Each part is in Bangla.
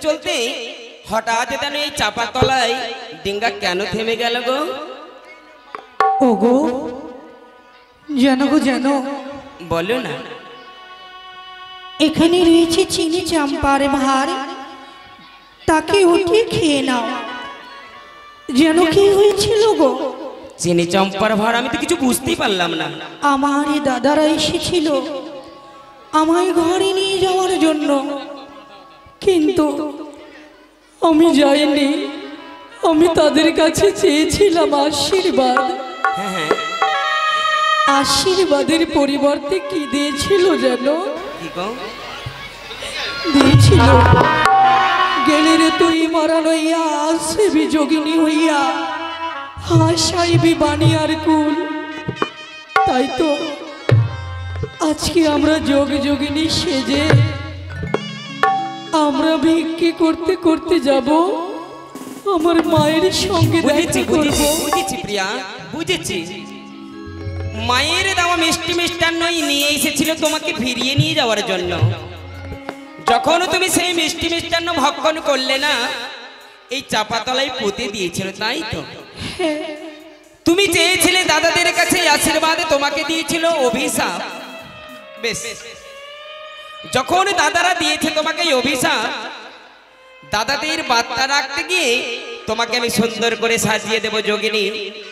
চলতে হঠাৎ যেন এই চাপা তলায় ডিঙ্গা কেন থেমে গেল গো? ওগো জানো গো জানো, বলো না। এখানে রয়েছে চিনি চাম্পার ভার, তাকে উঠিয়ে খেয়ে নাও। যেন কি হয়েছিল গো? চিনি চম্পার ভার আমি তো কিছু বুঝতেই পারলাম না। আমার দাদারা এসেছিল আমায় ঘরে নিয়ে যাওয়ার জন্য, কিন্তু আমি যাইনি। আমি তাদের কাছে চেয়েছিলাম আশীর্বাদ। হ্যাঁ হ্যাঁ, আশীর্বাদের পরিবর্তে কি দিয়েছিল জানো? কি গো? দিয়েছিল গেলে রে তুই মরা লইয়া, আসবি যোগিনী হইয়া, হাসাইবি বানিয়ার কুল। তাই তো আজকে আমরা যোগ যোগিনী সেজে আমরা ভিক্ষে করতে করতে যাব আমার মায়ের সঙ্গে দেখা করব। বুঝেছি প্রিয়া, বুঝেছি। মায়ের দেওয়া মিষ্টি মিষ্টান্নই নিয়ে এসেছিল তোমাকে ফিরিয়ে নিয়ে যাওয়ার জন্য। যখন তুমি সেই মিষ্টি মিষ্টান্ন ভক্ষণ করলে না, এই চাপাতলায় পুঁতে দিয়েছিল, তাই তো? তুমি চেয়েছিলে দাদাদের কাছে আশীর্বাদ, তোমাকে দিয়েছিল অভিশাপ। বেশ, যখন দাদারা দিয়েছে তোমাকে অভিশাপ, দাদাদের বার্তা রাখতে গিয়ে তোমাকে আমি সুন্দর করে সাজিয়ে দেব যোগিনী।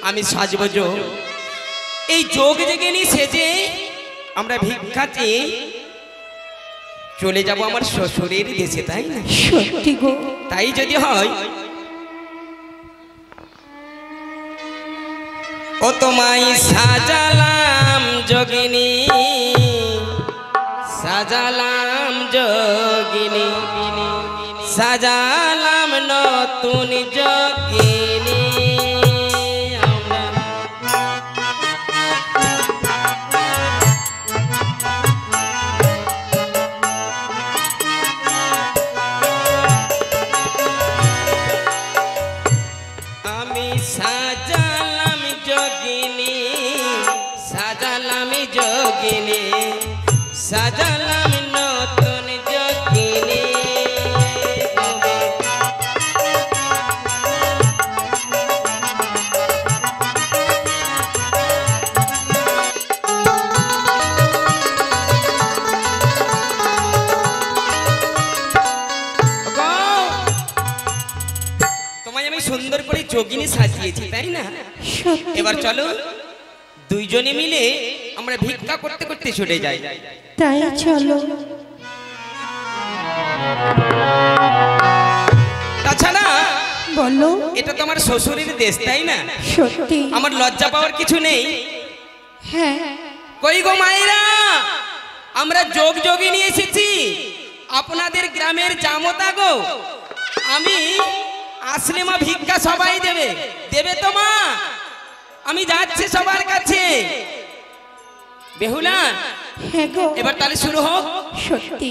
আমি সাজবো যোগ, এই যোগ যোগিনী সেজে আমরা ভিক্ষা চেয়ে চলে যাব আমার শ্বশুরের দেশে, তাই না? সত্যি গো। তাই যদি হয়, ও তোমায় সাজালাম যোগিনী, সাজালাম যোগিনী, সাজালাম নতুন যোগিনী। আমি সাজালাম যোগিনী, সাজালাম যোগিনী, সাজালাম নতুন যোগিনী। তোমায় আমি সুন্দর করে যোগিনী সাজিয়েছি, তাই না? এবার চলো দুইজনে মিলে আমরা ভিক্ষা করতে করতে ছুটে যাই। তাই চলো। তাছাড়া বলো, এটা তো আমার শ্বশুরের দেশ, তাই না? সত্যি। আমার লজ্জা পাওয়ার কিছু নেই। হ্যাঁ। কই গো মায়েরা, আমরা যোগ যোগিনী এসেছি আপনাদের গ্রামের জামতা গো। আমি আসলে মা ভিক্ষা সবাই দেবে, দেবে তো মা? আমি যাচ্ছি সবার কাছে। বেহুলা, হ্যাঁ গো। এবার তাহলে শুরু হোক। সত্যি।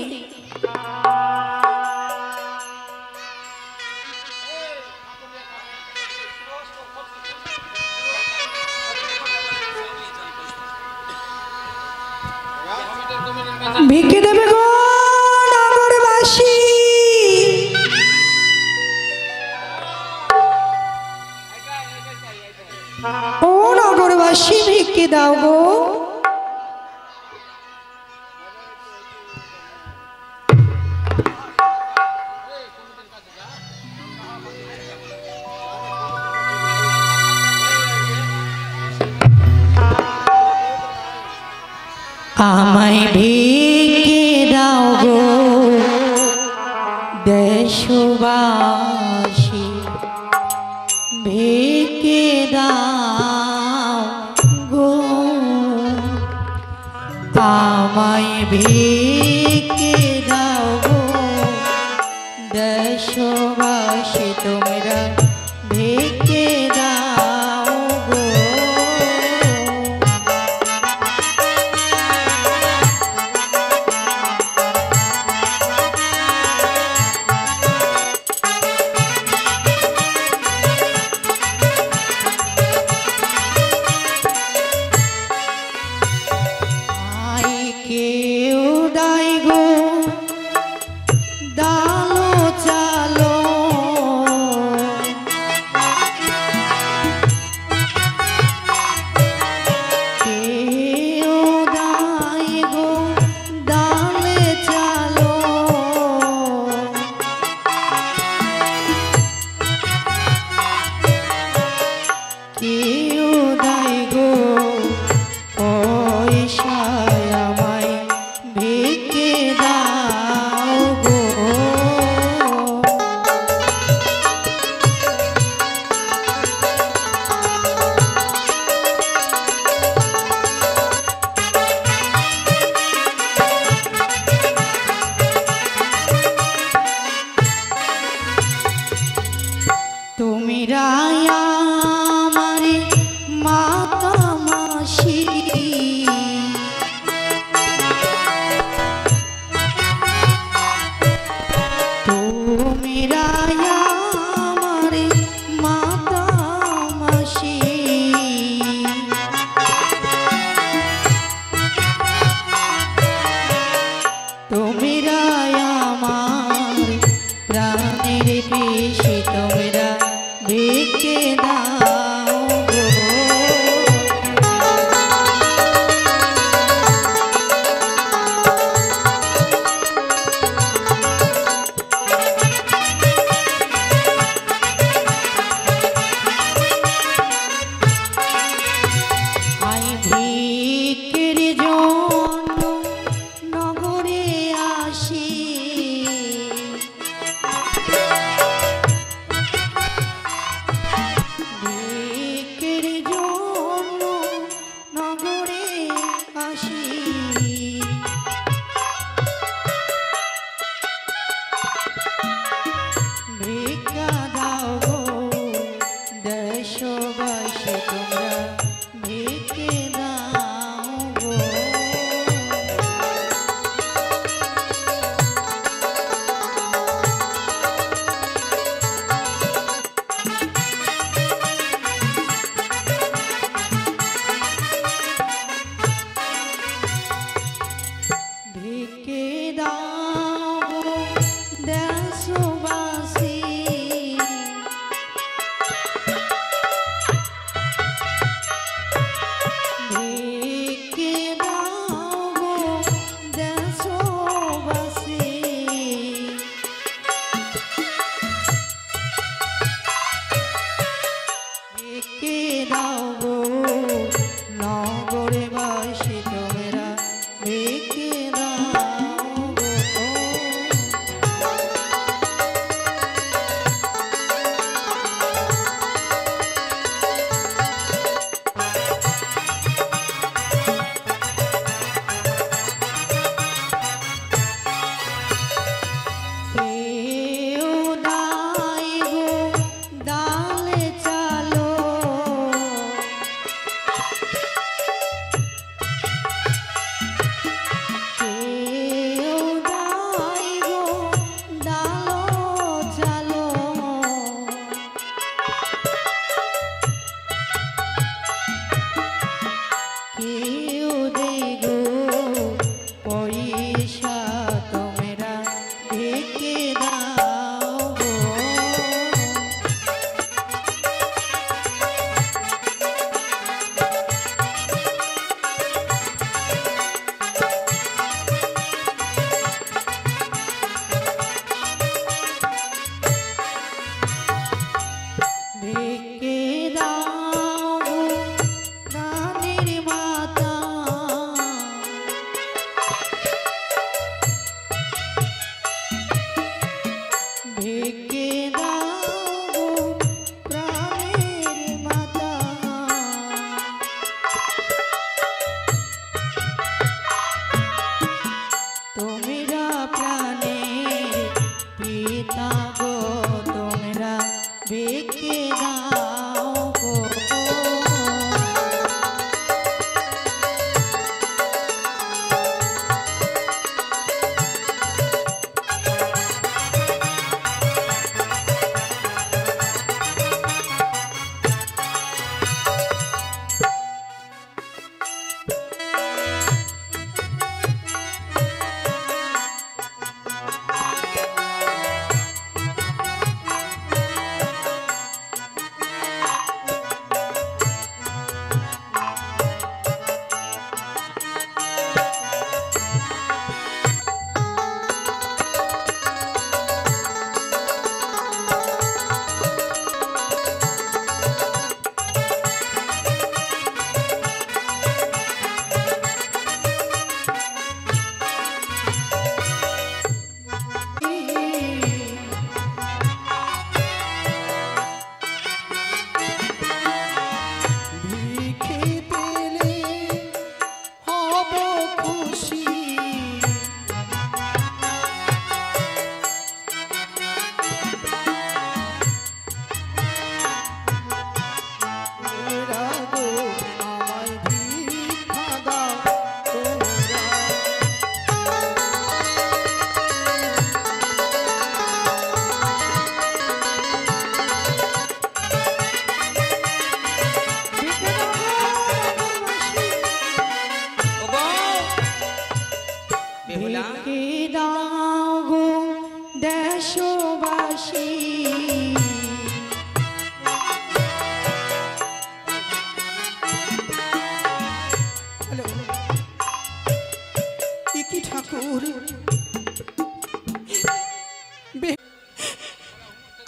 ভিক্ষে দেবে গো নগরবাসী, ও নগরবাসী ভিক্ষে দাও গো। আমায় ভিক্ষে দাও গো দেশবাসী, ভিক্ষে দাও গো, আমায় ভিক্ষে দাও গো দেশবাসী, তোমরা ভিক্ষে দাও গো। কেউ দায় গো ঢেকে দাও দেশবাসী, ঢেকে দাও দেশবাসী, ঢেকে দাও নগরবাসী তোমরা, ঢেকে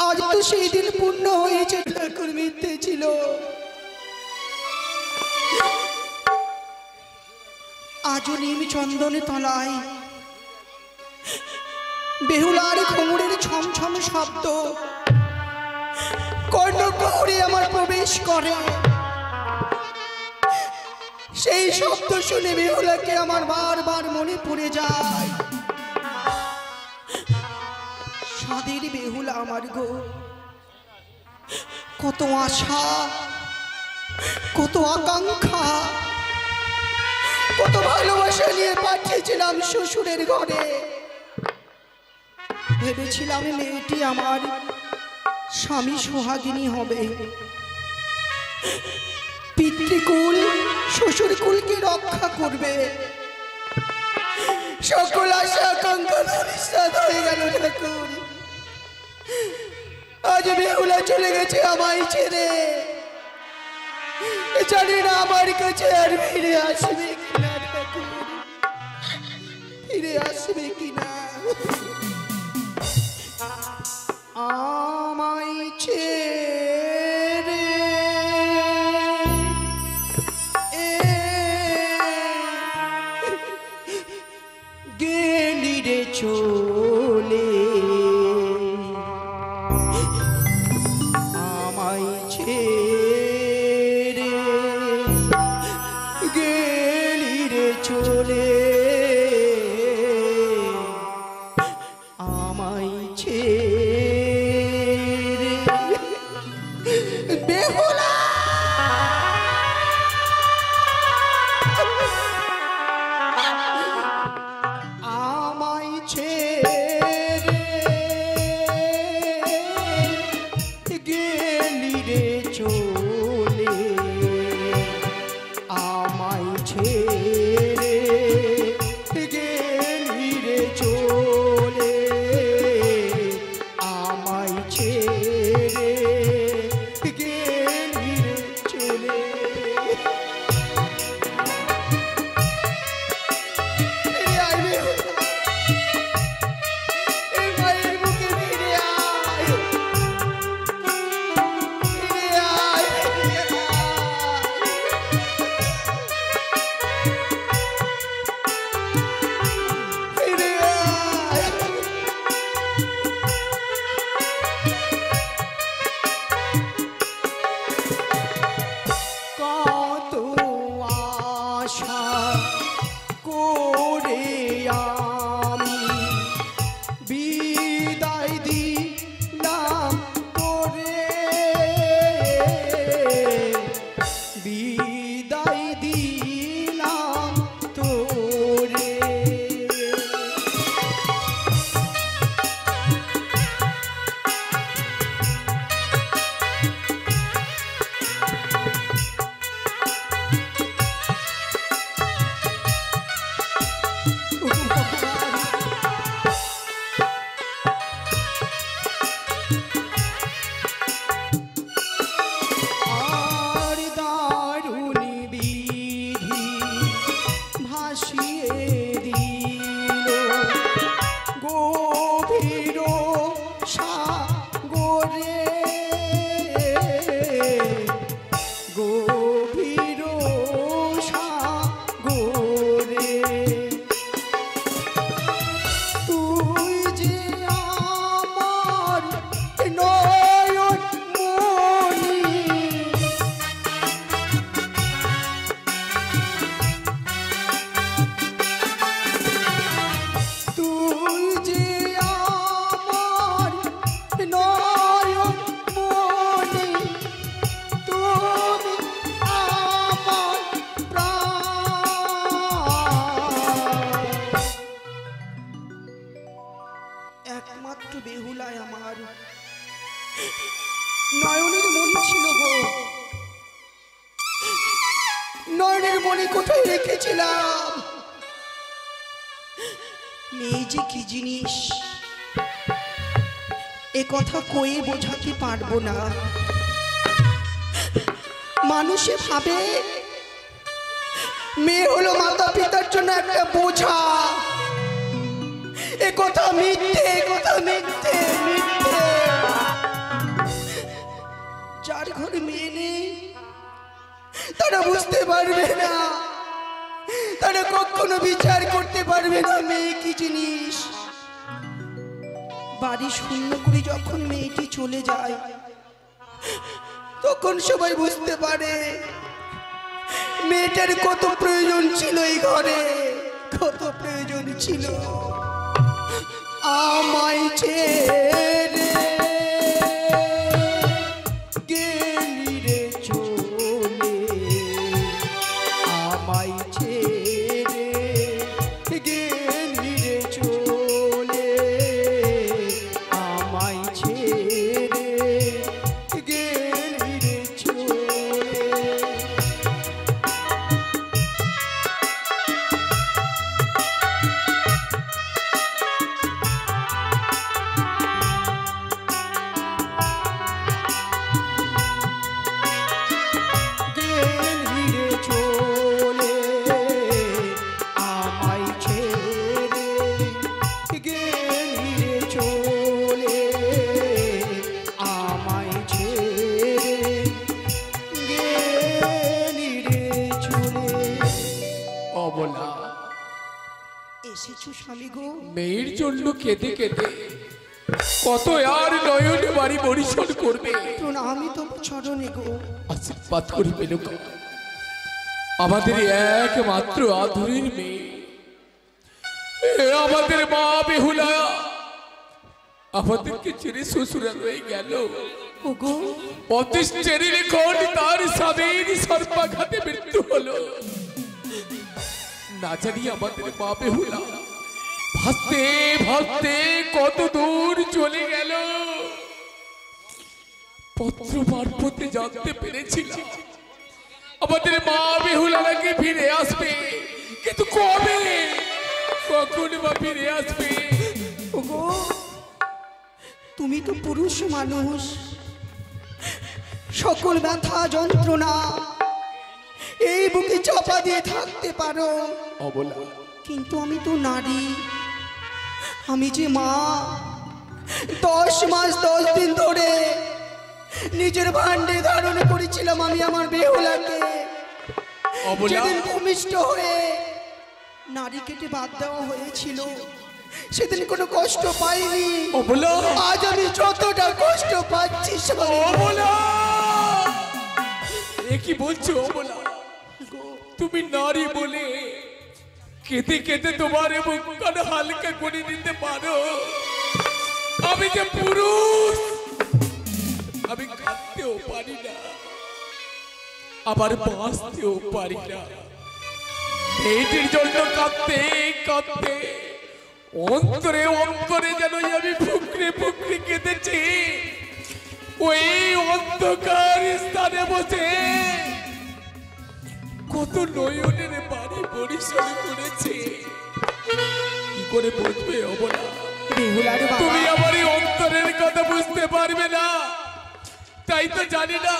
আজ তো সেই দিন পূর্ণ হয়েছে, ঠাকুর মিথ্যে ছিল। আজও নিম চন্দনে তলায় বেহুলার ঘুঙুরের ছমছম শব্দ কর্ণকুহরে আমার প্রবেশ করে। সেই শব্দ শুনে বেহুলাকে আমার বারবার মনে পড়ে যায়। সাদের বেহুলা আমার গো, কত আশা, কত আকাঙ্ক্ষা, কত ভালোবাসা নিয়ে পাঠিয়েছিলাম শ্বশুরের ঘরে। ভেবেছিলাম মেয়েটি আমার স্বামী সোহাগিনী হবে, পিতৃকুল শ্বশুরকুলকে রক্ষা করবে। সকল আশা আকাঙ্ক্ষা নিঃস্বাদ হয়ে গেল ঠাকুর। আজ বেহুলা চলে গেছে আমায় ছেড়ে, জানি না আমার কাছে আর ফিরে আসবে কিনা ঠাকুর, ফিরে আসবে কিনা। আমায় ছেড়ে গেলি রে চলে, আমায় ছেড়ে গেলি রে চলে, আমায় ছেড়ে বেহুলা। আমায় ছেড়ে গেলি রে চলে, আমায় ছেড়ে গেলি রে চলে, আমায় ছেড়ে গেলি রে চলে। ফিরে আয় বেহুলা, এই মায়ের বুকে ফিরে আয়, ফিরে আয়, ফিরে আয়। ফিরে আয়। কত আশা করে আমি বিদায় দিলাম তোরে, বিদায় দিলাম তোরে। আর দারুণ বিধি ভাসিয়ে দিল গভীর সাগরে, গভীর সাগরে। তুই যে আমার নয়ন মণি, তুই যে আমার নয়ন মণি, তুমি আমার প্রাণ। একমাত্র বেহুলায় আমার নয়নের মণি ছিল গো, নয়নের মণি কোথায় রেখেছিলাম। মেয়ে যে কি জিনিস এ কথা কয়ে বোঝাতে পারবো না। মানুষে ভাবে মেয়ে হলো মাতা পিতার জন্য একটা বোঝা, এ কথা মিথ্যে, এ কথা মিথ্যে, মিথ্যে। যার ঘরে মেয়ে নেই তারা বুঝতে পারবে না, তারা কখনো বিচার করতে পারবে না মেয়ে কি জিনিস। বাড়ি শূন্য করে যখন মেয়েটি চলে যায় তখন সবাই বুঝতে পারে মেয়েটার কত প্রয়োজন ছিল এই ঘরে, কত প্রয়োজন ছিল। আমায় ছেড়ে গেলি রে চলে, আমায় ছেড়ে গেলি রে চলে, আমায় ছেড়ে গেলি রে চলে। মেয়ের জন্য কেঁদে কেঁদে কত আর নয়ন বাড়ি পরিশোধ করবে। প্রণামী তো চরণে গো। আশীর্বাদ করি মেনকা, আমাদের একমাত্র আদরের মেয়ে, আমাদের মা বেহুলা আমাদেরকে ছেড়ে শ্বশুরালয়ে গেল। ওগো অতীশ ছেড়ে রেখন তার স্বামীর সর্পাঘাতে মৃত্যু হলো। না জানি আমাদের মা বেহুলা ভাবতে ভাবতে কত দূর চলে গেল। পত্র মারফতে জানতে পেরেছিলাম আমাদের মা বেহুলা নাকি ফিরে আসবে, কিন্তু কবে কখন বা ফিরে আসবে? ওগো তুমি তো পুরুষ মানুষ, সকল ব্যথা যন্ত্রণা এই বুকে চাপা দিয়ে থাকতে পারো, অবলা কিন্তু আমি তো নারী। আমি যে মা, 10 মাস 10 দিন ধরে নিজের ভান্ডে ধারণ করেছিলাম আমি আমার বেহুলাকে। অবলা যেদিন ভূমিষ্ঠ হয়ে নারী কেটে বাদ দেওয়া হয়েছিল সেদিন কোনো কষ্ট পাইনি। অবলা আজ আমি যতটা কষ্ট পাচ্ছি অবলা এ কি বলছো অবলা? তুমি নারী বলে কেঁদে কেঁদে তোমার মুখখান হালকা করে নিতে পারো। আমি যে পুরুষ, আমি কাঁদতেও পারি না, আবার বাঁচতেও পারি না। মেয়েটির জন্য কাঁদতে কাঁদতে অন্তরে অন্তরে যেন আমি ফুকরে ফুকরে কেঁদেছি। ওই অন্ধকার স্থানে বসে কত নয়নের বাড়ি পরিশ্রম করেছে, কি করে বুঝবে অবলা? বেহুলার তুমি বাবা আমার এই অন্তরের কথা বুঝতে পারবে না, তাই তো জানি না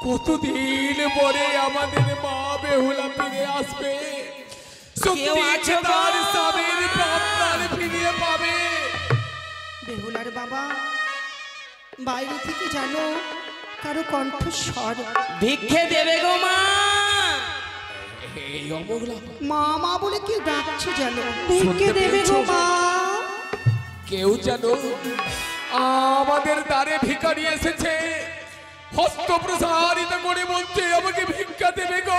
কতদিন পরে আমাদের মা বেহুলা ফিরে আসবে। কেউ আছো গো? তার স্বামীর প্রাণ ফিরিয়ে পাবে। বেহুলার বাবা বাইরে থেকে জানো কারো কণ্ঠস্বর ভিক্ষে দেবে গো মা। এই অবলা মা মা বলে কেউ ডাকছে জানো। ভিক্ষে দেবে গো মা। কেউ যেন আমাদের দ্বারে ভিখারি এসেছে, হস্ত প্রসারিত করে বলছে আমাকে ভিক্ষা দেবে গো,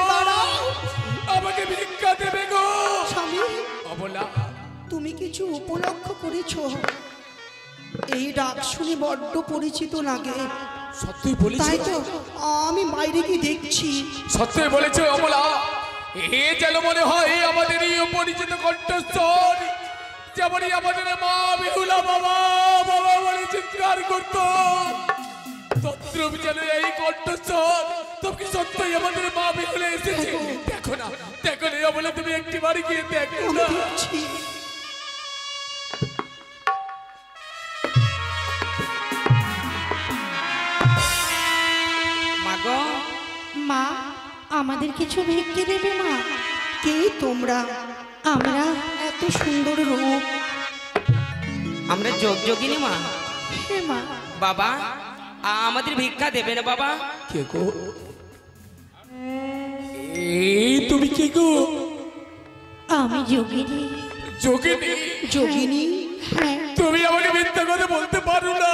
আমাকে ভিক্ষা দেবে গো। স্বামী অবলা তুমি কিছু উপলক্ষ করেছো? এই ডাক শুনে বড্ড পরিচিত লাগে, সত্যি বলেছো? তাই তো আমি বাইরে গিয়ে দেখছি। সত্যি বলেছো অবলা, এ যেন মনে হয় আমাদের এই অপরিচিত কণ্ঠস্বর, যেমনই আমাদের মা বেহুলা বাবা বাবা বলে চিৎকার করতো, তদ্রুপ যেন এই কণ্ঠস্বর তুমি সত্যই আমাদের মা বেহুলা এসেছে। দেখো না, দেখো না অবলা, তুমি একটি বাড়ি গিয়ে দেখো আমি না। দেখছি। মা গো, মা আমাদের কিছু ভিক্ষে দেবে মা। কে তোমরা? আমরা এত সুন্দর রূপ, আমরা যোগযোগিনী মা। হে মা, বাবা আমাদের ভিক্ষা দেবে না বাবা? কে গো? এই তুমি কে গো? আমি যোগিনী। যোগিনী? যোগিনী? হ্যাঁ, তুমি আমাকে মিথ্যা কথা বলতে পারো না,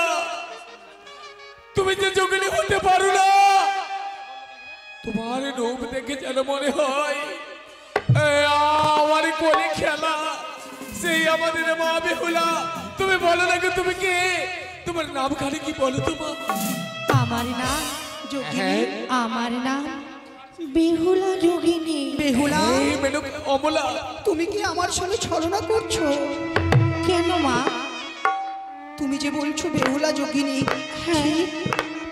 তুমি যে যোগিনী হতে পারো না। তোমার রূপ দেখে যেন মনে হয় আমার কোলে খেলা সেই আমাদের মা বেহুলা। তুমি বলো না গো, তুমি কে? তোমার নাম খালি কি বলো তোমার? আমার নাম যোগিনী? আমার নাম বেহুলা যোগিনী। বেহুলা এই মেনক অমলা, তুমি কি আমার সঙ্গে ছলনা করছো? কেন মা? তুমি যে বলছো বেহুলা যোগিনী, হ্যাঁ,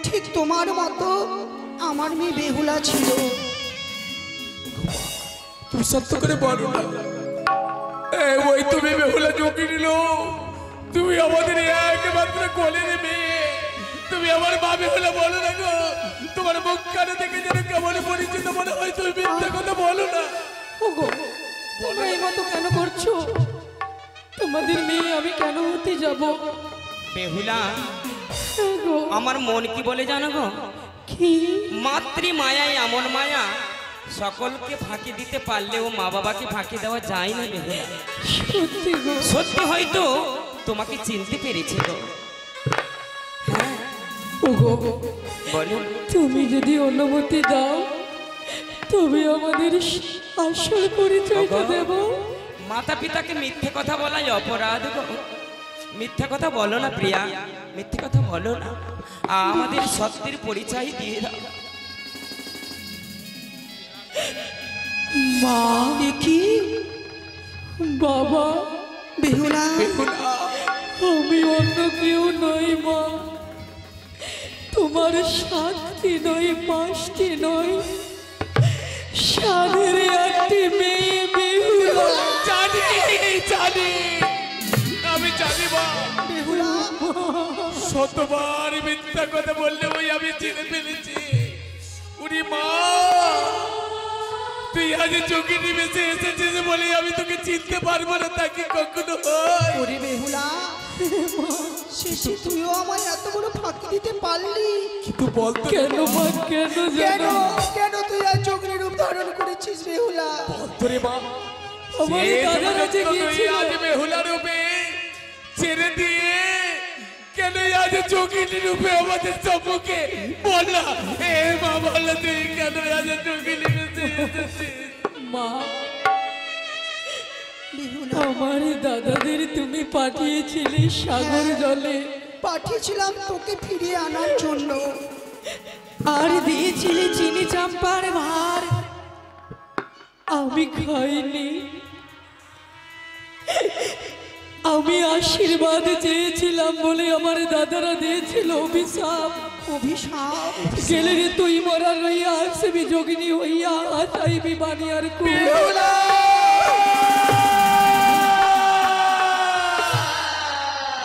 ঠিক তোমার মতো আমার মেয়ে বেহুলা ছিল। তুমি সত্য করে বলো না। ওই তুমি বেহুলা যোগিনী লো, তুমি আমাদের একমাত্র কোলের মেয়ে, তুমি আমার মা বেহুলা বলো না গো। তোমার মুখ কানে দেখে যেন কেমন পরিচিত মনে হয়, তুমি মিথ্যা কথা বলো না। ওগো তোমরা এই মতো কেন করছো? তোমাদের মেয়ে আমি কেন হতে যাব? বেহুলা গো আমার মন কি বলে জানো গো? কি? মাতৃ মায়াই এমন মায়া, সকলকে ফাঁকি দিতে পারলেও মা বাবাকে ফাঁকি দেওয়া যায় না বেহুলা। সত্যি গো, সত্যি হয়তো তোমাকে চিনতে পেরেছে গো। ওগো বলো, তুমি যদি অনুমতি দাও তবে আমাদের আসল পরিচয়টা দেব। মাতা পিতাকে মিথ্যে কথা বলাই অপরাধ গো। মিথ্যে কথা বলো না প্রিয়া, মিথ্যে কথা বলো না, আমাদের সত্যের পরিচয় দিয়ে দাও। মা, কি বাবা, বেহুলা? আমি অন্য কেউ নই মা। তোমার 7টি নয় 5টি নয়, সাধের একটি মেয়ে বেহুলা। জানি জানি, আমি জানি মা। বেহুলা শতবার মিথ্যা কথা বললে ওই আমি চিনে ফেলেছি। উনি মা, তুই আজ চোখে নিমেষে এসেছিস বলে আমি তোকে চিনতে পারবো না, তাকে কখনো হয়। ওরে বেহুলা, শেষে তুইও আমায় এত বড় ফাঁকি দিতে পারলি? কিন্তু বলতো কেন মা, কেন কেন জানো? কেন তুই আজ চোখের রূপ ধারণ করেছিস বেহুলা? তোরে মা, আমার সে দাদারা যে জগৎ তুই গিয়েছিল। আজ বেহুলা রূপে ছেড়ে দিয়ে কেন আজ চোখিনী রূপে আমাদের সম্মুখে বল না। এ মা, বল তুই কেন আজ চোখিনী রূপে এসেছিস? মা, বেহুলা, আমার দাদাদের তুমি পাঠিয়েছিলে সাগর জলে, পাঠিয়েছিলাম তোকে ফিরিয়ে আনার জন্য। আর দিয়েছিলে চিনি চাম্পার ভার। আমি খাইনি। আমি আশীর্বাদ চেয়েছিলাম বলে আমার দাদারা দিয়েছিল অভিশাপ। অভিশাপ? গেলে রে তুই মরার রইয়া আসবি যোগিনী হইয়া, আসাইবি বানিয়ার কুল।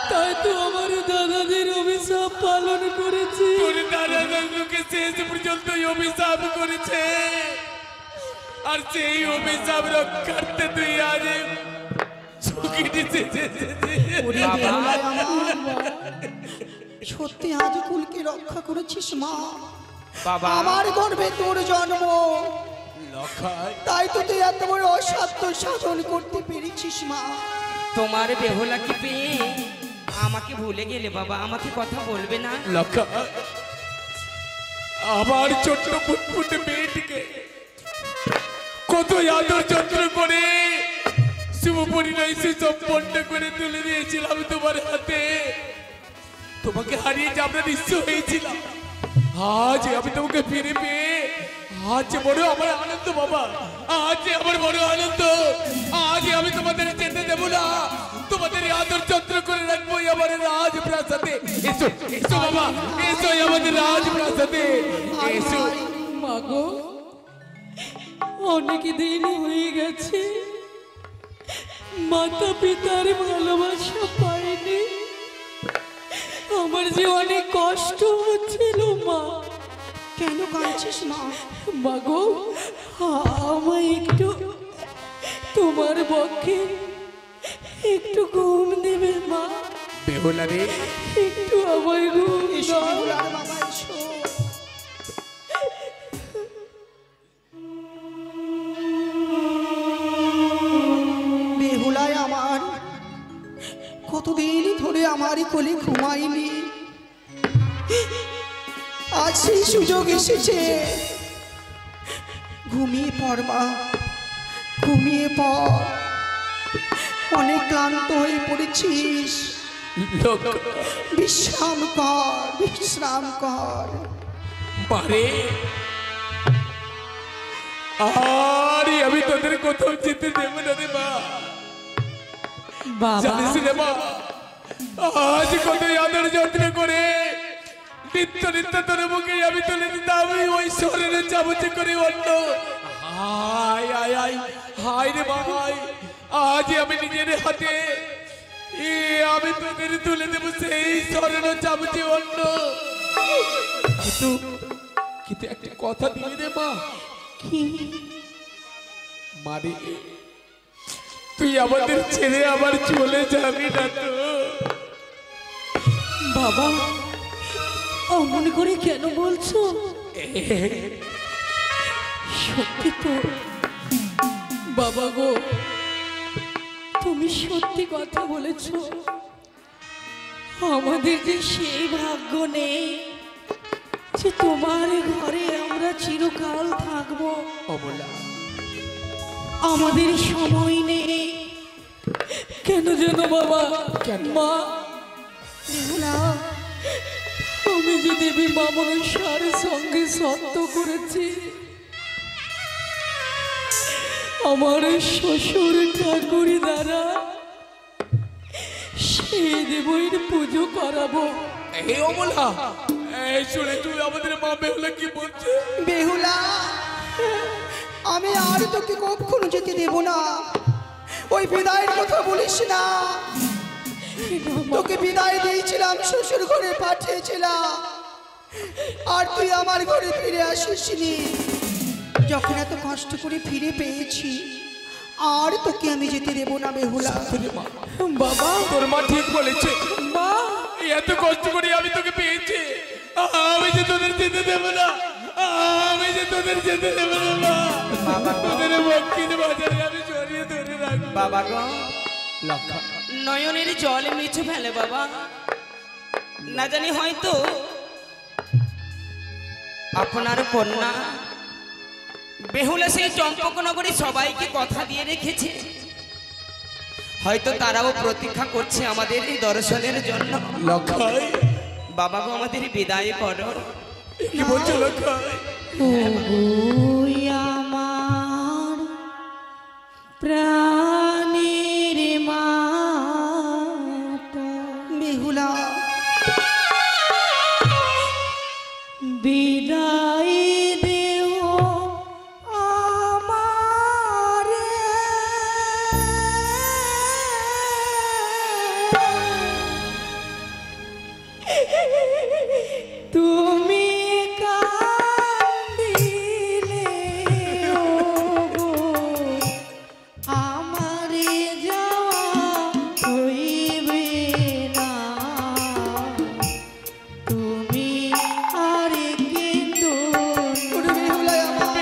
তাই তো আমার দাদাদের অভিশাপ পালন করেছি। তোর দাদা দাদুকে শেষ পর্যন্ত অভিশাপ করেছে, আর সেই অভিশাপ রক্ষার্থে তুই আজ চোখিনী এসেছিস। ওরে বেহুলা আমার, সত্যি আজ কুলকে রক্ষা করেছিস মা। বাবা, আমার গর্ভে তোর জন্ম, লখাই তাই তো তুই এত বড় অসাধ্য সাধন করতে পেরেছিস মা। তোমার বেহুলাকে পেয়ে আমাকে ভুলে গেলে বাবা, আমাকে কথা বলবে না? লখাই, আমার ছোট্ট ফুটফুটে মেয়েটিকে কত আদর যত্ন করে শুভ পরিণয় সুসম্পন্ন করে তুলে দিয়েছিলাম তোমার হাতে। তোমাকে হারিয়ে যে আমরা নিঃস্ব হয়েছিলাম, আজ আমি তোমাকে ফিরে পেয়ে আজ বড় আমার আনন্দ বাবা। আজ আমার বড় আনন্দ। আজ আমি তোমাদের যেতে দেব না, তোমাদের আদর যত্ন করে রাখবো আমার রাজপ্রাসাদে। এসো এসো বাবা, এসো আমাদের রাজপ্রাসাদে এসো। মাগো, অনেক দিন হয়ে গেছে মাতা পিতার ভালোবাসা পাইনি। আমার যে অনেক কষ্ট হচ্ছিল মা। কেন কাঁদছিস মা? মাগো, আমায় একটু তোমার পক্ষে একটু ঘুম দেবে মা? বেহুলা রে, একটু আমায় ঘুম এসো দাও। বেহুলার বাবা, এসো। বেহুলায় আমার, কতদিন ধরে আমারই কোলে ঘুমাইনি, আজ সেই সুযোগ এসেছে। ঘুমিয়ে পড় মা, ঘুমিয়ে পড়। অনেক ক্লান্ত হয়ে পড়েছিস, বিশ্রাম কর, বিশ্রাম কর। পারে আরে আমি তোদের কোথাও যেতে দেব না রে মা। বাবা, জানিস রে মা, আজ কত আদর যত্ন করে নিত্য নিত্য তোর মুখে আমি তুলে দিতাম ওই শহরের চামচে করে অন্য। হায় হায় হায় হায় রে মা, হায়। আজ আমি নিজের হাতে আমি তোদের তুলে দেবো সেই শহরের চামচে অন্য। কিন্তু কিন্তু একটা কথা দিলি রে মা, কি? মানে তুই আমাদের ছেড়ে আবার চলে যাবি না তো? বাবা, অমন করে কেন বলছো? সত্যি তো বাবা গো, তুমি সত্যি কথা বলেছ। আমাদের যে সেই ভাগ্য নেই যে তোমার ঘরে আমরা চিরকাল থাকবো। অমলা, আমাদের সময় নেই। কেন যেন বাবা, মা, না, আমি যে দেবী মা মনসার সঙ্গে সত্য করেছি আমার শ্বশুর ঠাকুরি দ্বারা সেই দেবীর পুজো করাবো। এই অমলা, এই শুনে তুই আমাদের মা বেহুলা কি বলছে? বেহুলা, আমি আর তোকে কখনো যেতে দেব না। ওই বিদায়ের কথা বলিস না। তোকে বিদায় দিয়েছিলাম, শ্বশুর ঘরে পাঠিয়েছিলাম, আর তুই আমার ঘরে ফিরে আসিসনি। যখন এত কষ্ট করে ফিরে পেয়েছি, আর তোকে আমি যেতে দেব না বেহুলা। বাবা, তোর মা ঠিক বলেছে। মা, এত কষ্ট করে আমি তোকে পেয়েছি, আমি যে তোদের যেতে দেব না, আমি যে তোদের যেতে দেব না। তোদের বক্ষিতে বাজারে আমি জড়িয়ে ধরে রাখবো। বাবা গো, নয়নের জল মিছু ফেলে বাবা। না জানি হয়তো আপনার কন্যা বেহুলা সেই চম্পকনগরে সবাইকে কথা দিয়ে রেখেছে। হয়তো তারাও প্রতীক্ষা করছে আমাদের এই দর্শনের জন্য। লক্ষাই, বাবা গো, আমাদের বিদায় করো। কি বলছো লক্ষাই? ওই আমার প্রাণের মাতা বেহুলা, বিদায় দেও আমারে। তুমি কান্দিলে ওগো আমারে যাওয়া হইবে না। তুমি আরে কিন্তু ওরে বেহুলা আমার।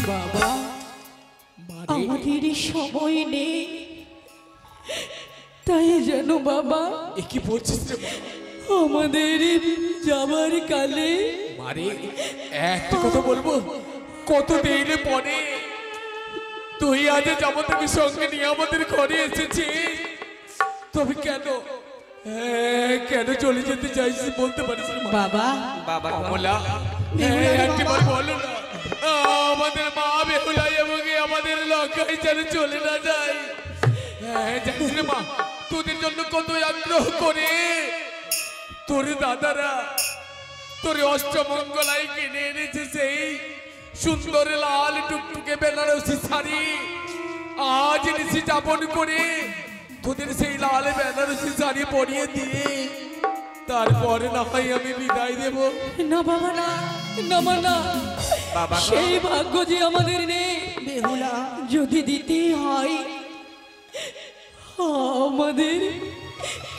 বাবা আমাদের সময় নেই, তাই যেন বাবা এ কি বলছিস রে মা? আমাদের যাবার কালে মারে একটা কথা বলবো, কত দিন পরে তুই আজ আমাদেরকে সঙ্গে নিয়ে আমাদের ঘরে এসেছিস, তবে কেন কেন চলে যেতে চাইছিস বলতে পারিস না? বাবা বাবা গো, কমলা একবার বলো না, আমাদের মা বেহুলা এবং আমাদের লঙ্কায় যেন চলে না যায়। জানিস রে মা, তোদের জন্য কত আগ্রহ করে তোর দাদারা তোর অষ্টমঙ্গলায় কিনে এনেছে সেই সুন্দর লাল টুকটুকে বেনারসি শাড়ি। আজ নিশি যাপন করে তোদের সেই লাল বেনারসি শাড়ি পরিয়ে দিয়ে তারপরে না হয় আমি বিদায় দেব। না বাবা না, না মা না, বাবা গো, সেই ভাগ্য যে আমাদের নেই। বেহুলা যদি দিতে হয় আমাদের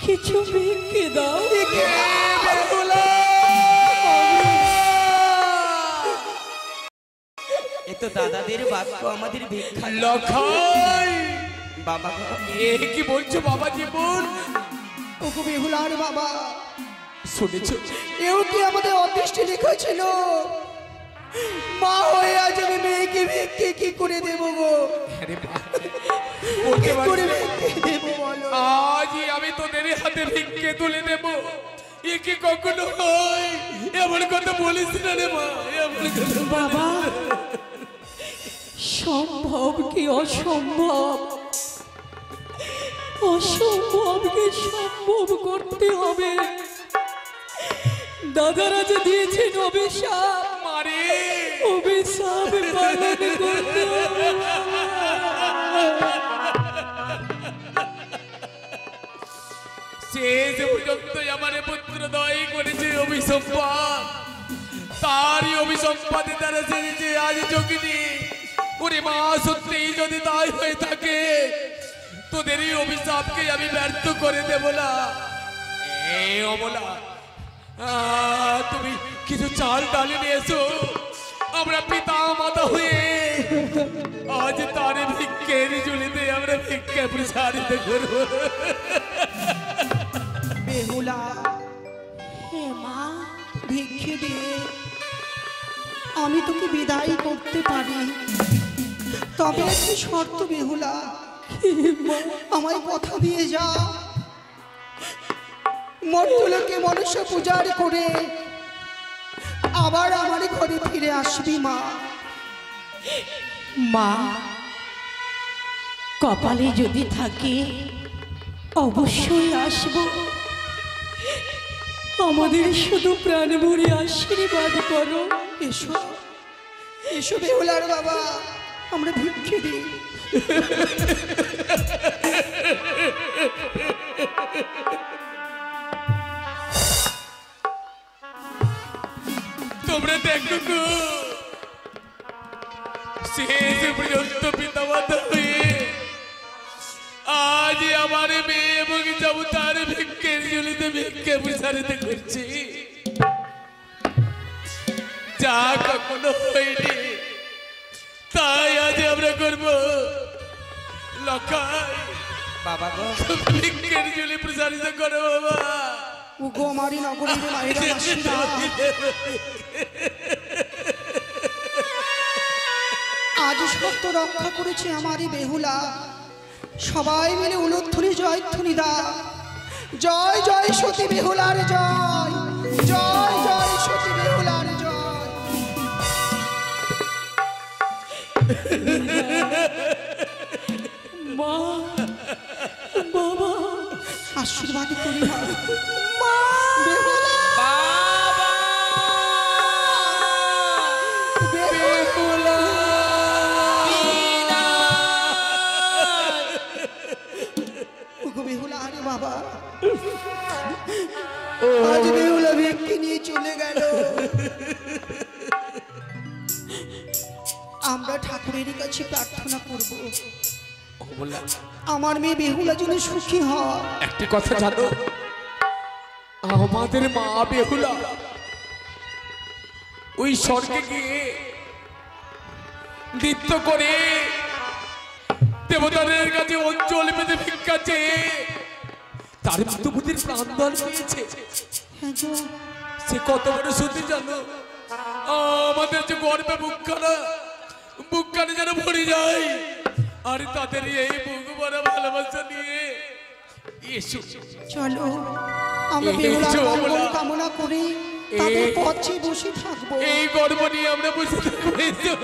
কিছু ভিক্ষে দাও। এ তো দাদাদের বাক্য, আমাদের ভিক্ষা। লখাই বাবা গো, এ কি বলছো বাবা জীবন? ওগো বেহুলার বাবা, শুনেছ? এও কি আমাদের অদৃষ্টে লেখা ছিল? মা হয়ে আজ আমি মেয়েকে ভিক্ষে কি করে দেবো গো? কি করে ভিক্ষে দেবো বলো? আজই আমি তোদের হাতে ভিক্ষে তুলে দেব। এ কি কখনো হয়? এমন কথা বলিস না রে মা, এমন কথা বাবা সম্ভব কি অসম্ভব, অসম্ভবকে সম্ভব করতে হবে। দাদারা যে দিয়েছেন অভিশাপ, মারে অভিশাপ পালন করতে হবে। শেষ পর্যন্ত আমার পুত্র দয় করেছে অভিসম্পাদ, তারই অভিসম্পাদে তারা সেরেছে আজ যোগিনী। ওরে মা, সত্যি যদি তাই হয়ে থাকে তোদের এই অভিশাপকে আমি ব্যর্থ করে দেব না। এ অমলা, তুমি কিছু চাল ডাল নিয়ে এসো, আমরা পিতা মাতা হয়ে আজ তার ভিক্ষের ঝুলিতে আমরা ভিক্ষা প্রসারিত করবো। বেহুলা হে মা, ভিক্ষে দিয়ে আমি তোকে বিদায় করতে পারি, তবে একটি শর্ত বেহুলা, আমায় কথা দিয়ে যা, মর্তলোকে মনুষ্য পূজার করে আবার আমার ঘরে ফিরে আসবি মা। মা কপালে যদি থাকে অবশ্যই আসবো। আমাদের শুধু প্রাণ ভরে আশীর্বাদ করো। এসো এসো বেহুলার বাবা, আমরা ভিক্ষে দিই। তোমরা দেখো গো, শেষ পর্যন্ত পিতামাতা হয়ে আজ আমার মেয়ে এবং যাবো তার ভিক্ষের ঝুলিতে ভিক্ষে প্রসারিত করছি। যা কখনো হয়নি তাই আজ আমরা করবো। লখাই বাবা গো, ভিক্ষের ঝুলি প্রসারিত করো বাবা। উগো আমারই নগরীর মায়েরা মাসিরা, আজ সত্য রক্ষা করেছে আমারই বেহুলা। সবাই মিলে উলুধ্বনি জয়ধ্বনি দা, জয় জয় সতী বেহুলার জয়, জয় জয় সতী বেহুলার জয়। মা, বাবা আশীর্বাদ করি মা। বেহুলা, বাবা বেহুলা, উগো বেহুলা, আরে বাবা, আজ বেহুলা ভিক্ষে নিয়ে চলে গেল। আমরা ঠাকুরের কাছে প্রার্থনা করব, আমার মেয়ে বেহুলা যেন সুখী হয়। একটি কথা জানো, আমাদের মা বেহুলা ওই স্বর্গে গিয়ে নৃত্য করে দেবতাদের কাছে অঞ্চল পেতে ভিক্ষা চেয়ে তার মৃত্যুপতির প্রাণদান পেয়েছে। হ্যাঁ গো, সে কত বড় সত্যি জানো? আমাদের যে গর্বে বুকখানে যেন ভরে যায়। আর তাদের এই বুক ভরা ভালোবাসা নিয়ে এসো, চলো আমরা বেহুলার মঙ্গল কামনা করে তাদের পথে বসে থাকবো। এই গর্ব নিয়ে আমরা বসে থাকবো। এসো।